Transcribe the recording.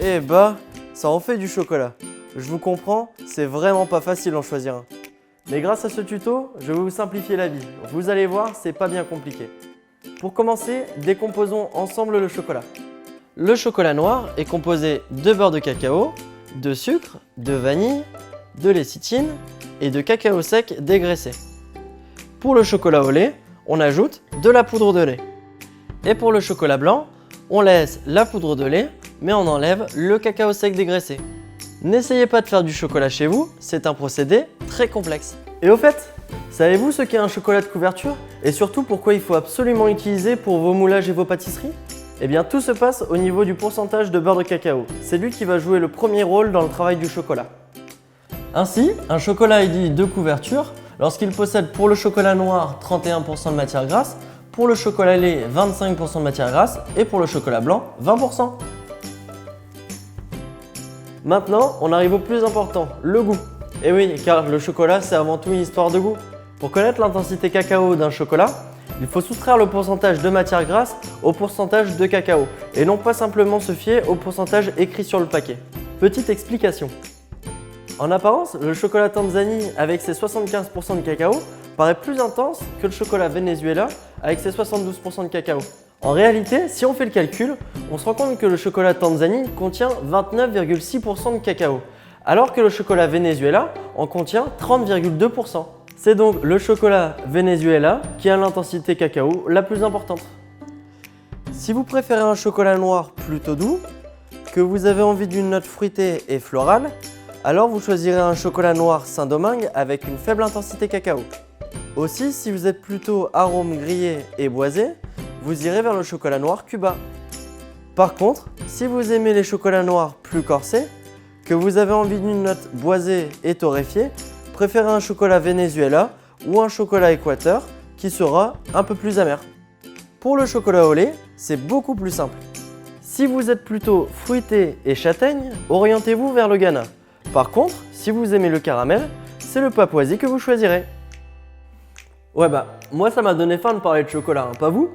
Eh bah, ça en fait du chocolat. Je vous comprends, c'est vraiment pas facile d'en choisir un. Mais grâce à ce tuto, je vais vous simplifier la vie. Vous allez voir, c'est pas bien compliqué. Pour commencer, décomposons ensemble le chocolat. Le chocolat noir est composé de beurre de cacao, de sucre, de vanille, de lécithine et de cacao sec dégraissé. Pour le chocolat au lait, on ajoute de la poudre de lait. Et pour le chocolat blanc, on laisse la poudre de lait, mais on enlève le cacao sec dégraissé. N'essayez pas de faire du chocolat chez vous, c'est un procédé très complexe. Et au fait, savez-vous ce qu'est un chocolat de couverture? Et surtout pourquoi il faut absolument utiliser pour vos moulages et vos pâtisseries? Eh bien tout se passe au niveau du pourcentage de beurre de cacao. C'est lui qui va jouer le premier rôle dans le travail du chocolat. Ainsi, un chocolat est dit de couverture lorsqu'il possède pour le chocolat noir 31% de matière grasse, pour le chocolat lait 25% de matière grasse et pour le chocolat blanc 20%. Maintenant, on arrive au plus important, le goût. Et oui, car le chocolat c'est avant tout une histoire de goût. Pour connaître l'intensité cacao d'un chocolat, il faut soustraire le pourcentage de matière grasse au pourcentage de cacao et non pas simplement se fier au pourcentage écrit sur le paquet. Petite explication. En apparence, le chocolat Tanzanie avec ses 75% de cacao paraît plus intense que le chocolat Venezuela avec ses 72% de cacao. En réalité, si on fait le calcul, on se rend compte que le chocolat Tanzanie contient 29,6% de cacao, alors que le chocolat Venezuela en contient 30,2%. C'est donc le chocolat Venezuela qui a l'intensité cacao la plus importante. Si vous préférez un chocolat noir plutôt doux, que vous avez envie d'une note fruitée et florale, alors vous choisirez un chocolat noir Saint-Domingue avec une faible intensité cacao. Aussi, si vous êtes plutôt arôme grillé et boisé, vous irez vers le chocolat noir Cuba. Par contre, si vous aimez les chocolats noirs plus corsés, que vous avez envie d'une note boisée et torréfiée, préférez un chocolat Venezuela ou un chocolat Équateur qui sera un peu plus amer. Pour le chocolat au lait, c'est beaucoup plus simple. Si vous êtes plutôt fruité et châtaigne, orientez-vous vers le Ghana. Par contre, si vous aimez le caramel, c'est le Papouasie que vous choisirez. Ouais moi ça m'a donné faim de parler de chocolat, hein, pas vous?